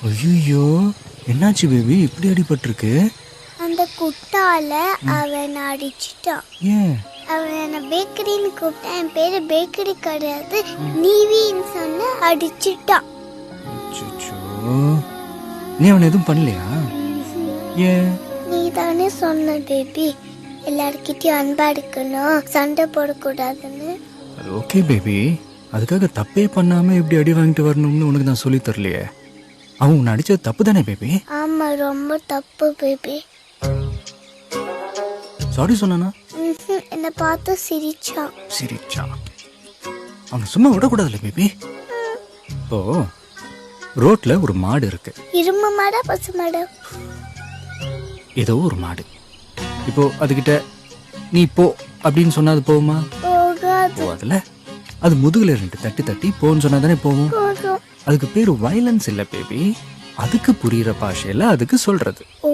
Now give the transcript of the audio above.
ஐயோ, என்னாச்சு பேபி, இப்படி அடிபட்டிருக்கு? அந்த குட்டால அவன் அடிச்சிட்டான். ஏன்? அவன் என்ன பேக்கரின்னு கூப்பிட்டான். என் பேரு பேக்கரி கிடையாது, நீவின்னு சொன்ன அடிச்சிட்டான். அச்சச்சோ. நீ அவனை எதுவும் பண்ணலையா? ஏன்? நீ தானே சொன்ன பேபி, எல்லார்கிட்டயும் அன்பா இருக்கணும், சண்டை போடக்கூடாதுன்னு. அது ஓகே பேபி, அதுக்காக தப்பே பண்ணாம இப்படி அடி வாங்கிட்டு வரணும்னு உனக்கு நான் சொல்லி தரலையே. அவன் உன்னை அடிச்சது தப்பு தானே பேபி? ஆமா, ரொம்ப தப்பு பேபி. சாரி சொன்னானா? என்னை பார்த்து சிரிச்சான். சிரிச்சான்? அவனை சும்மா விடக்கூடாதுல்ல பேபி. இப்போ ரோட்ல ஒரு மாடு இருக்கு. இரும்பு மாடா பசு மாடா? ஏதோ ஒரு மாடு. இப்போ அதுகிட்ட நீ போ அப்படின்னு சொன்னா அது போகுமா? போகாது. போகாதுல. அது முதுகுல 2 தட்டி தட்டி போன்னு சொன்னா தானே போகும். போகும். அதுக்கு பேரு வயலன்ஸ் இல்ல பேபி, அதுக்கு புரியுற பாஷையில அதுக்கு சொல்றது. ஓ